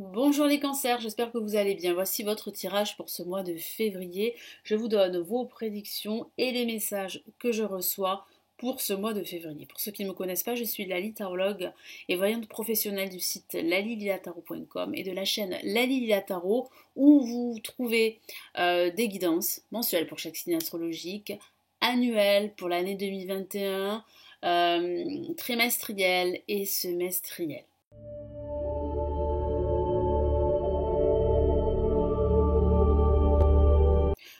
Bonjour les cancers, j'espère que vous allez bien. Voici votre tirage pour ce mois de février. Je vous donne vos prédictions et les messages que je reçois pour ce mois de février. Pour ceux qui ne me connaissent pas, je suis Lali Tarologue et voyante professionnelle du site lalililataro.com et de la chaîne Lali Lila Tarot où vous trouvez des guidances mensuelles pour chaque signe astrologique, annuelles pour l'année 2021, trimestrielles et semestrielles.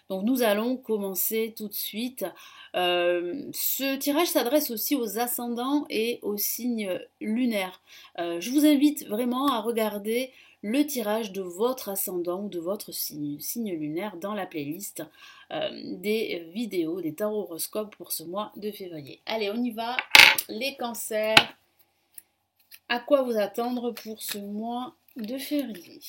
Donc nous allons commencer tout de suite. Ce tirage s'adresse aussi aux ascendants et aux signes lunaires. Je vous invite vraiment à regarder le tirage de votre ascendant ou de votre signe lunaire dans la playlist des vidéos, des tarot horoscopes pour ce mois de février. Allez, on y va. Les cancers, à quoi vous attendre pour ce mois de février?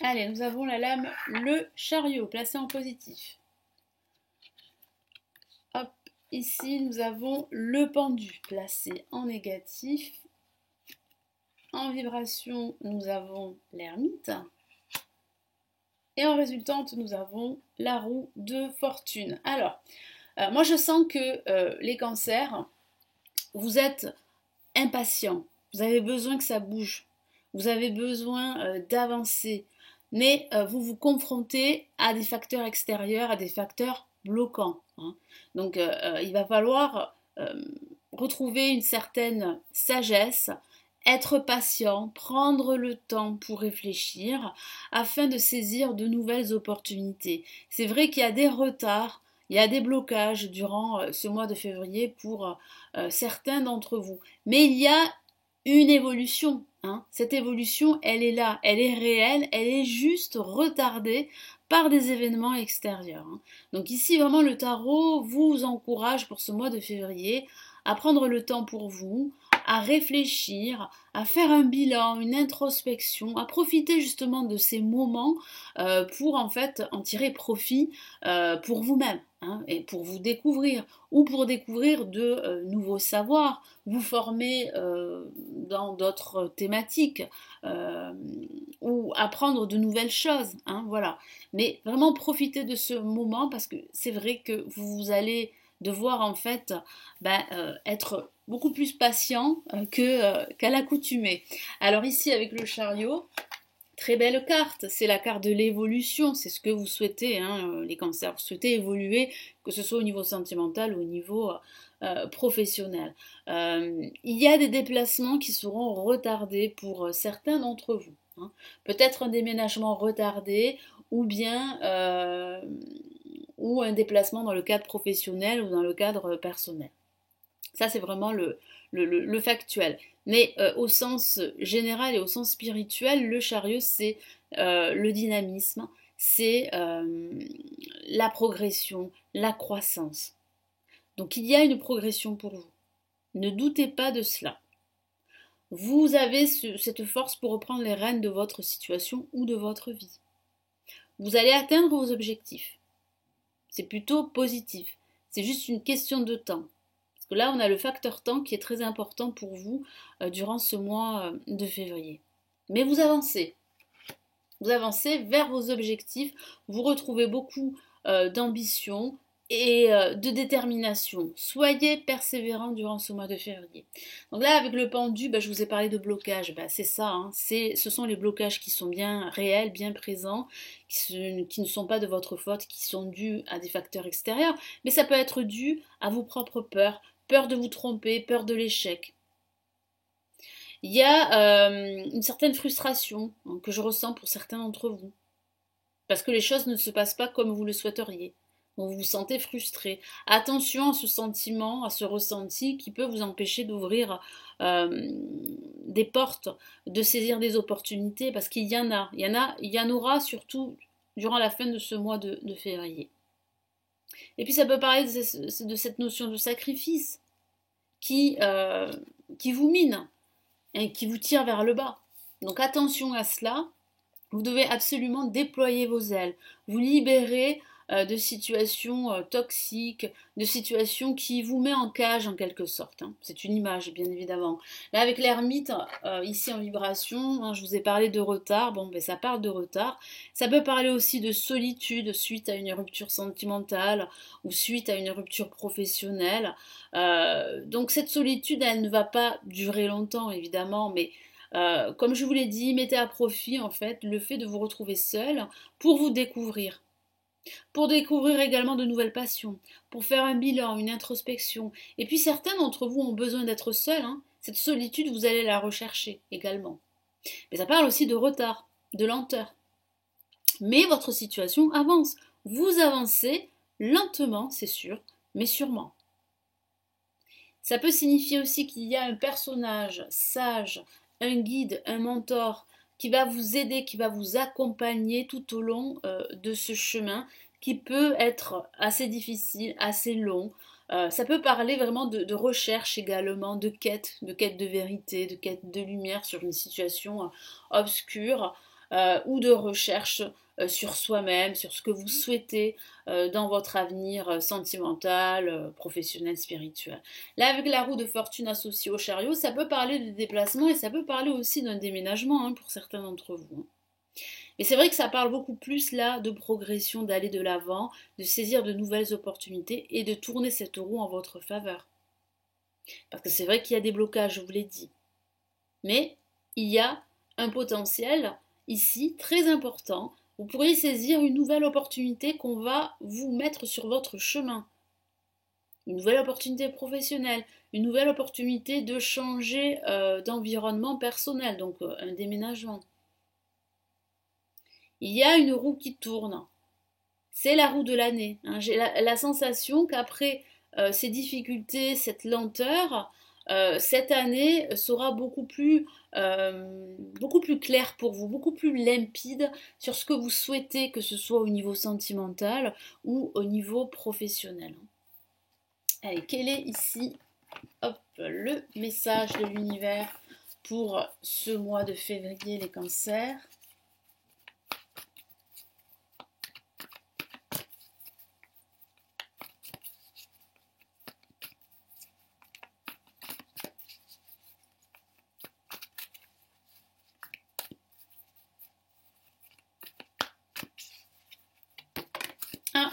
Allez, nous avons la lame le chariot placé en positif. Hop, ici nous avons le pendu placé en négatif. En vibration, nous avons l'ermite. Et en résultante, nous avons la roue de fortune. Alors, moi je sens que les cancers, vous êtes impatients. Vous avez besoin que ça bouge. Vous avez besoin d'avancer. Mais vous vous confrontez à des facteurs extérieurs, à des facteurs bloquants. Hein. Donc il va falloir retrouver une certaine sagesse, être patient, prendre le temps pour réfléchir afin de saisir de nouvelles opportunités. C'est vrai qu'il y a des retards, il y a des blocages durant ce mois de février pour certains d'entre vous. Mais il y a une évolution. Hein. Cette évolution, elle est là, elle est réelle, elle est juste retardée par des événements extérieurs. Hein. Donc ici, vraiment, le tarot vous encourage pour ce mois de février à prendre le temps pour vous, à réfléchir, à faire un bilan, une introspection, à profiter justement de ces moments pour en fait en tirer profit pour vous-même. Hein, et pour vous découvrir ou pour découvrir de nouveaux savoirs, vous former dans d'autres thématiques ou apprendre de nouvelles choses. Hein, voilà. Mais vraiment profiter de ce moment parce que c'est vrai que vous allez devoir en fait être beaucoup plus patient qu'à l'accoutumée. Alors ici avec le chariot, très belle carte, c'est la carte de l'évolution, c'est ce que vous souhaitez, hein, les cancers, vous souhaitez évoluer, que ce soit au niveau sentimental ou au niveau professionnel. Il y a des déplacements qui seront retardés pour certains d'entre vous. Hein. Peut-être un déménagement retardé ou bien ou un déplacement dans le cadre professionnel ou dans le cadre personnel. Ça, c'est vraiment le factuel. Mais au sens général et au sens spirituel, le chariot, c'est le dynamisme, c'est la progression, la croissance. Donc il y a une progression pour vous. Ne doutez pas de cela. Vous avez cette force pour reprendre les rênes de votre situation ou de votre vie. Vous allez atteindre vos objectifs. C'est plutôt positif. C'est juste une question de temps. Parce que là, on a le facteur temps qui est très important pour vous durant ce mois de février. Mais vous avancez. Vous avancez vers vos objectifs. Vous retrouvez beaucoup d'ambition et de détermination. Soyez persévérant durant ce mois de février. Donc là, avec le pendu, je vous ai parlé de blocage. C'est ça. Hein, ce sont les blocages qui sont bien réels, bien présents, qui ne sont pas de votre faute, qui sont dus à des facteurs extérieurs. Mais ça peut être dû à vos propres peurs. Peur de vous tromper, peur de l'échec. Il y a une certaine frustration que je ressens pour certains d'entre vous. Parce que les choses ne se passent pas comme vous le souhaiteriez. vous vous sentez frustré. Attention à ce sentiment, à ce ressenti qui peut vous empêcher d'ouvrir des portes, de saisir des opportunités, parce qu'il y en a, il y en aura surtout durant la fin de ce mois de février. Et puis ça peut parler de cette notion de sacrifice qui vous mine et qui vous tire vers le bas. Donc attention à cela, vous devez absolument déployer vos ailes, vous libérer de situations toxiques, de situations qui vous mettent en cage en quelque sorte. Hein. C'est une image, bien évidemment. Là, avec l'ermite, ici en vibration, hein, je vous ai parlé de retard. Bon, ben, ça parle de retard. Ça peut parler aussi de solitude suite à une rupture sentimentale ou suite à une rupture professionnelle. Donc cette solitude, elle ne va pas durer longtemps, évidemment, mais comme je vous l'ai dit, mettez à profit en fait le fait de vous retrouver seul pour vous découvrir. Pour découvrir également de nouvelles passions, pour faire un bilan, une introspection. Et puis certains d'entre vous ont besoin d'être seuls. Hein. Cette solitude, vous allez la rechercher également. Mais ça parle aussi de retard, de lenteur. Mais votre situation avance. Vous avancez lentement, c'est sûr, mais sûrement. Ça peut signifier aussi qu'il y a un personnage sage, un guide, un mentor qui va vous aider, qui va vous accompagner tout au long de ce chemin qui peut être assez difficile, assez long. Ça peut parler vraiment de recherche également, de quête de vérité, de quête de lumière sur une situation obscure ou de recherche sur soi-même, sur ce que vous souhaitez dans votre avenir sentimental, professionnel, spirituel. Là, avec la roue de fortune associée au chariot, ça peut parler de déplacement et ça peut parler aussi d'un déménagement hein, pour certains d'entre vous. Mais c'est vrai que ça parle beaucoup plus là de progression, d'aller de l'avant, de saisir de nouvelles opportunités et de tourner cette roue en votre faveur. Parce que c'est vrai qu'il y a des blocages, je vous l'ai dit. Mais il y a un potentiel ici très important. Vous pourriez saisir une nouvelle opportunité qu'on va vous mettre sur votre chemin. Une nouvelle opportunité professionnelle, une nouvelle opportunité de changer d'environnement personnel, donc un déménagement. Il y a une roue qui tourne. C'est la roue de l'année. Hein. J'ai la sensation qu'après ces difficultés, cette lenteur, cette année sera beaucoup plus claire pour vous, beaucoup plus limpide sur ce que vous souhaitez, que ce soit au niveau sentimental ou au niveau professionnel. Allez, quel est ici le message de l'univers pour ce mois de février, les cancers?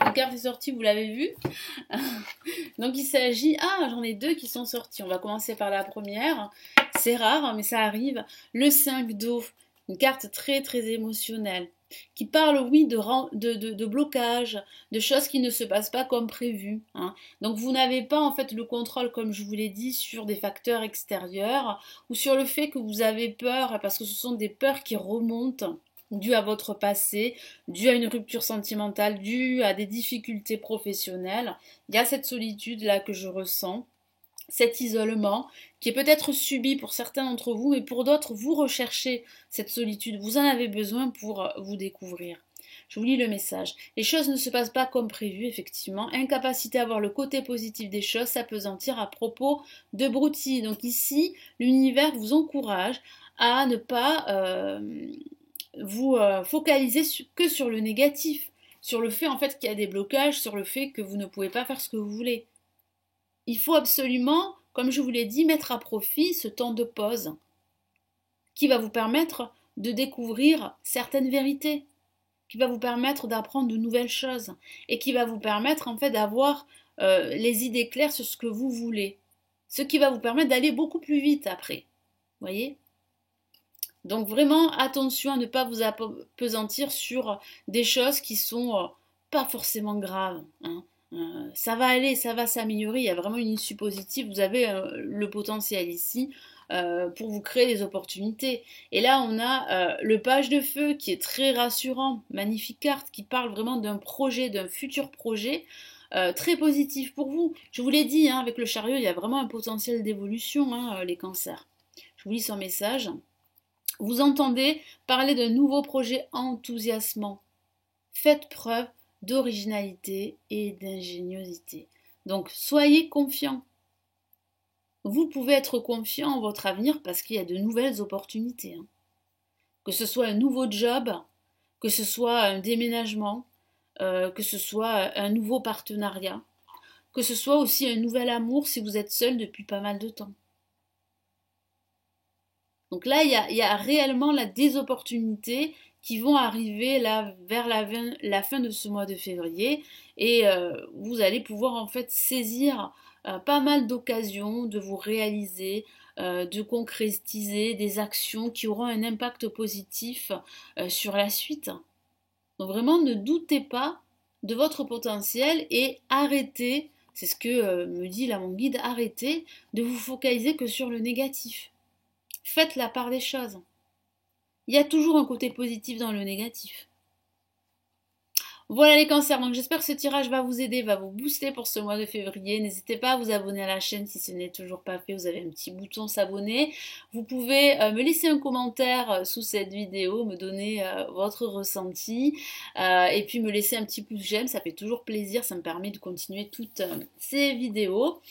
Une carte est sortie, vous l'avez vu. Donc il s'agit... Ah, j'en ai deux qui sont sortis. On va commencer par la première. C'est rare, mais ça arrive. Le 5 d'eau. Une carte très très émotionnelle. Qui parle, oui, de blocage, de choses qui ne se passent pas comme prévu. Hein. Donc vous n'avez pas en fait le contrôle, comme je vous l'ai dit, sur des facteurs extérieurs ou sur le fait que vous avez peur, parce que ce sont des peurs qui remontent dû à votre passé, dû à une rupture sentimentale, dû à des difficultés professionnelles. Il y a cette solitude-là que je ressens, cet isolement qui est peut-être subi pour certains d'entre vous, mais pour d'autres, vous recherchez cette solitude, vous en avez besoin pour vous découvrir. Je vous lis le message. Les choses ne se passent pas comme prévu, effectivement. Incapacité à voir le côté positif des choses, s'appesantir à propos de broutilles. Donc ici, l'univers vous encourage à ne pas... vous focalisez que sur le négatif, sur le fait en fait qu'il y a des blocages, sur le fait que vous ne pouvez pas faire ce que vous voulez. Il faut absolument, comme je vous l'ai dit, mettre à profit ce temps de pause qui va vous permettre de découvrir certaines vérités, qui va vous permettre d'apprendre de nouvelles choses et qui va vous permettre en fait d'avoir les idées claires sur ce que vous voulez, ce qui va vous permettre d'aller beaucoup plus vite après. Voyez ? Donc vraiment attention à ne pas vous appesantir sur des choses qui sont pas forcément graves. Hein. Ça va aller, ça va s'améliorer, il y a vraiment une issue positive, vous avez le potentiel ici pour vous créer des opportunités. Et là, on a le page de feu qui est très rassurant, magnifique carte qui parle vraiment d'un projet, d'un futur projet. Très positif pour vous. Je vous l'ai dit, hein, avec le chariot, il y a vraiment un potentiel d'évolution, hein, les cancers. Je vous lis son message. Vous entendez parler d'un nouveau projet enthousiasmant. Faites preuve d'originalité et d'ingéniosité. Donc, soyez confiants. Vous pouvez être confiant en votre avenir parce qu'il y a de nouvelles opportunités. Hein. Que ce soit un nouveau job, que ce soit un déménagement, que ce soit un nouveau partenariat, que ce soit aussi un nouvel amour si vous êtes seul depuis pas mal de temps. Donc là, il y a réellement des opportunités qui vont arriver là, vers la fin de ce mois de février et vous allez pouvoir en fait saisir pas mal d'occasions de vous réaliser, de concrétiser des actions qui auront un impact positif sur la suite. Donc vraiment, ne doutez pas de votre potentiel et arrêtez, c'est ce que me dit là mon guide, arrêtez de vous focaliser que sur le négatif. Faites la part des choses. Il y a toujours un côté positif dans le négatif. Voilà les cancers, donc j'espère que ce tirage va vous aider, va vous booster pour ce mois de février. N'hésitez pas à vous abonner à la chaîne si ce n'est toujours pas fait, vous avez un petit bouton s'abonner. Vous pouvez me laisser un commentaire sous cette vidéo, me donner votre ressenti et puis me laisser un petit pouce j'aime, ça fait toujours plaisir, ça me permet de continuer toutes ces vidéos.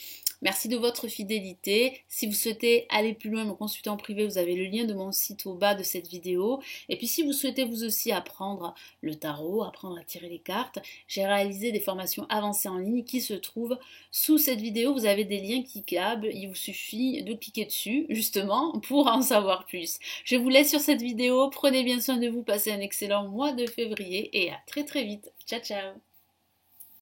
Merci de votre fidélité. Si vous souhaitez aller plus loin, me consulter en privé, vous avez le lien de mon site au bas de cette vidéo. Et puis si vous souhaitez vous aussi apprendre le tarot, apprendre à tirer les cartes, j'ai réalisé des formations avancées en ligne qui se trouvent sous cette vidéo. Vous avez des liens cliquables, il vous suffit de cliquer dessus justement pour en savoir plus. Je vous laisse sur cette vidéo, prenez bien soin de vous, passez un excellent mois de février et à très très vite. Ciao ciao.